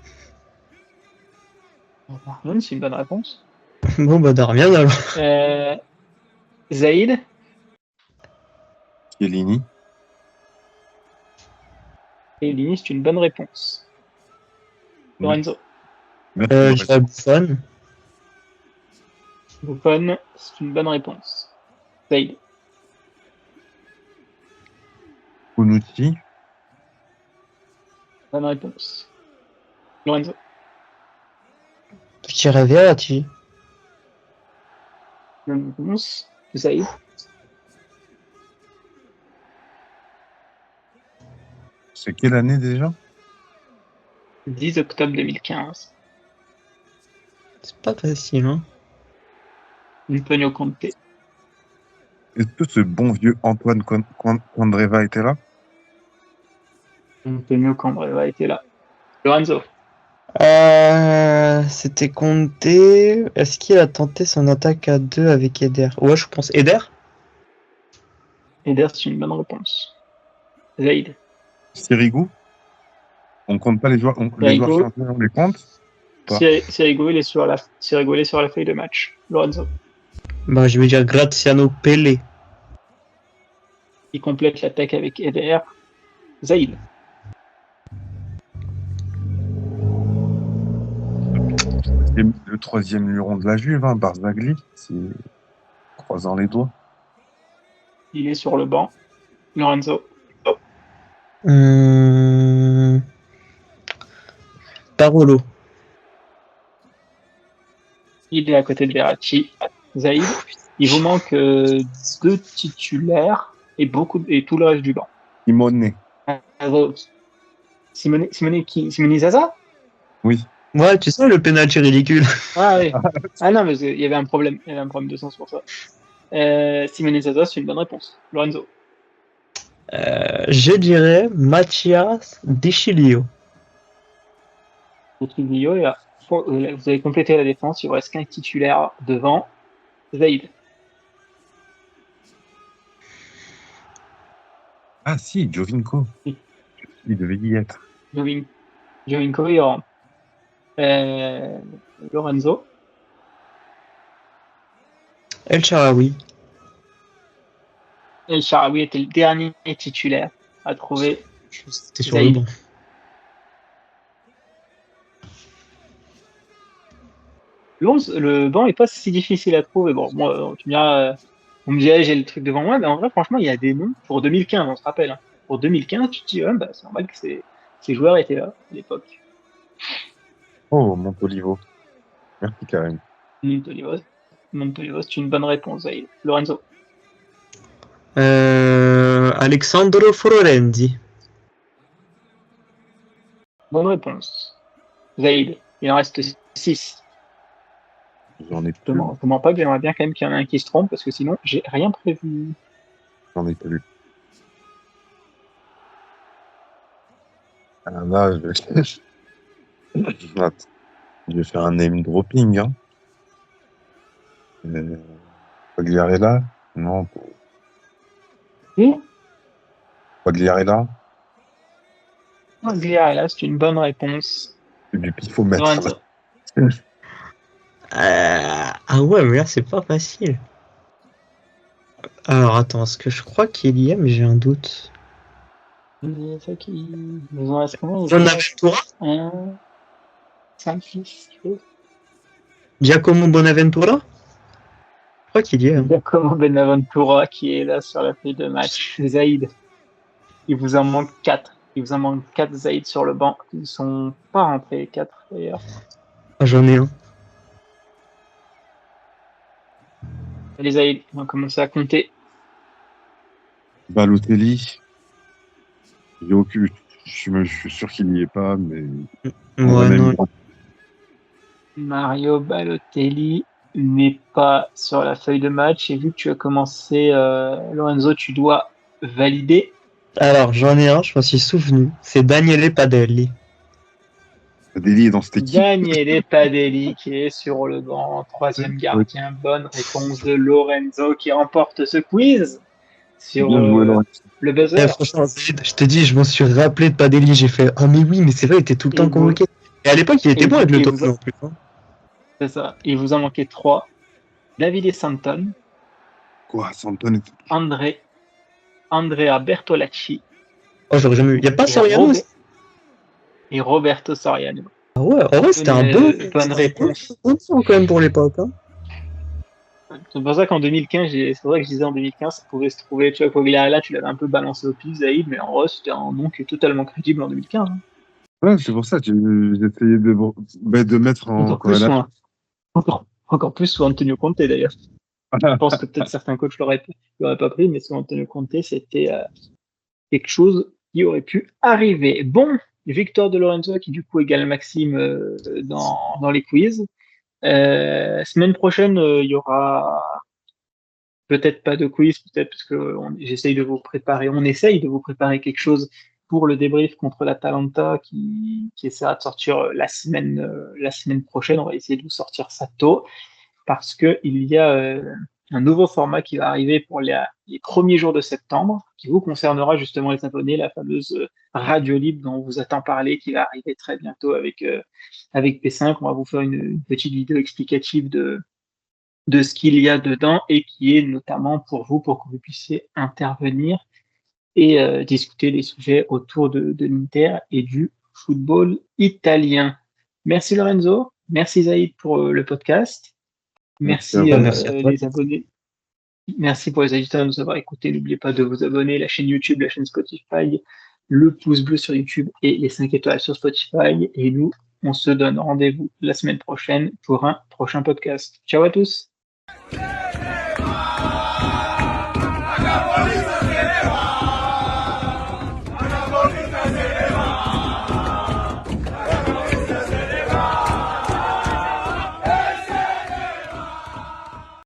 Darmian, c'est une bonne réponse. Bon, bah Darmian alors. Zaïd, Chiellini. Chiellini, c'est une bonne réponse. Lorenzo, Merci. Je dirais Buffon. Buffon, c'est une bonne réponse. Zaïd, Bonucci. bonne réponse. Lorenzo, Je dirais Verratti. bonne réponse. Zaïd, C'est quelle année déjà? 10 octobre 2015. C'est pas facile, hein. Antonio Conte. Est-ce que ce bon vieux Antoine Candreva était là? Antonio Candreva était là. Lorenzo, C'était Conte. Est-ce qu'il a tenté son attaque à 2 avec Eder? Ouais, je pense. Eder? Eder, c'est une bonne réponse. Zaïd, Sirigu. On compte pas les joueurs, les joueurs champions, on les compte. Pas. Sirigu, il est sur la feuille de match. Lorenzo, Bah, je vais dire Graziano Pelle. il complète l'attaque avec Eder. Zaïd, Et le troisième luron de la Juve, hein, Barzagli, c'est croisant les doigts. il est sur le banc. Lorenzo, Parolo. il est à côté de Verratti. Zaïd, il vous manque 2 titulaires et tout le reste du banc. Simone. Simone Zaza? Oui. Ouais, tu sais, le penalty ridicule. Ah oui. Ah non, mais il y avait un problème. Il y avait un problème de sens pour ça. Simone Zaza, c'est une bonne réponse. Lorenzo, Je dirais Mathias Deschilio. Trivio est là. Vous avez complété la défense. Il vous reste qu'un titulaire devant. Zaïd, Ah si, Jovinko. Oui. Il devait y être. Jovinko et Oran. Lorenzo, El Shaarawy. El Shaarawy était le dernier titulaire à trouver. C'était sur Zaïd. le banc. Le banc est pas si difficile à trouver. Bon, moi, tu me diras, on me dirait j'ai le truc devant moi, mais en vrai, franchement, il y a des noms pour 2015, on se rappelle. Hein. Pour 2015, tu te dis, bah, c'est normal que ces joueurs étaient là à l'époque. Oh, Montolivo. Merci Karim. Montolivo, c'est une bonne réponse, Zaïd. Lorenzo, Alexandro Florenzi. bonne réponse. Zaïd, il en reste 6. J'en ai Je plus. ne mens pas que j'aimerais bien quand même qu'il y en ait un qui se trompe, parce que sinon, j'ai rien prévu. J'en ai plus. Ah là, Attends. Je vais faire un name dropping. Hein. Quagliarella? Non. Et Quagliarella? Quagliarella, c'est une bonne réponse. C'est du pifomètre. Lorenzo. Ah ouais, mais là, c'est pas facile. Alors, attends, est-ce que je crois qu'il y a, mais j'ai un doute. Il nous en reste combien? Bonaventura? 1, 5, 6, Giacomo Bonaventura? Je crois qu'il y est. Hein. Giacomo Bonaventura qui est là sur la feuille de match. Zaïd, il vous en manque 4. Il vous en manque 4 Zaïd sur le banc. Ils ne sont pas rentrés, 4 d'ailleurs. Ah, j'en ai un. Allez Zaïd, on va commencer à compter. Balotelli. Je suis sûr qu'il n'y est pas, mais. Ouais, non. Mario Balotelli n'est pas sur la feuille de match. Et vu que tu as commencé, Lorenzo, tu dois valider. Alors, j'en ai un, je m'en suis souvenu. C'est Daniele Padelli. Padelli est dans cette équipe. Daniele Padelli qui est sur le banc, troisième gardien. Bonne réponse de Lorenzo qui remporte ce quiz sur Bien joué, Lorenzo. le buzzer. Franchement, je te dis, je m'en suis rappelé de Padelli. J'ai fait ah, mais oui, mais c'est vrai, il était tout le temps convoqué. Et à l'époque, il était bon avec le top en plus. Hein. C'est ça. Il vous en manquait 3. Davide Santon. Quoi, Santon était... Andrea Bertolacci. Oh, j'aurais jamais eu. Il n'y a pas Soriano et Roberto Soriano. Ah ouais, en vrai, c'était un bon. Bonne réponse. Bon quand même pour l'époque. Hein. C'est pour ça qu'en 2015, c'est vrai que je disais en 2015, ça pouvait se trouver. Tu vois, Quagliarella, tu l'avais un peu balancé au pif, Zaïd, mais en vrai, c'était un nom qui est totalement crédible en 2015. Hein. Ouais, c'est pour ça que j'ai essayé de mettre en corrélation. Encore plus sous Antonio Conte d'ailleurs. Je pense que peut-être certains coachs l'auraient pas pris, mais sous Antonio Conte, c'était quelque chose qui aurait pu arriver. Bon, Victor de Lorenzo qui du coup égale Maxime dans les quiz. Semaine prochaine, il y aura peut-être pas de quiz, peut-être parce que on essaye de vous préparer quelque chose pour le débrief contre l'Atalanta qui essaiera de sortir la semaine prochaine. On va essayer de vous sortir ça tôt parce que il y a un nouveau format qui va arriver pour les premiers jours de septembre, qui vous concernera justement les abonnés, la fameuse radio libre dont on vous attend parler, qui va arriver très bientôt avec P5. On va vous faire une petite vidéo explicative de ce qu'il y a dedans et qui est notamment pour vous, pour que vous puissiez intervenir et discuter des sujets autour de l'Inter et du football italien. Merci Lorenzo, merci Zaïd pour le podcast. Merci les abonnés. Merci pour les auditeurs de nous avoir écoutés. N'oubliez pas de vous abonner à la chaîne YouTube, la chaîne Spotify, le pouce bleu sur YouTube et les 5 étoiles sur Spotify. Et nous, on se donne rendez-vous la semaine prochaine pour un prochain podcast. Ciao à tous!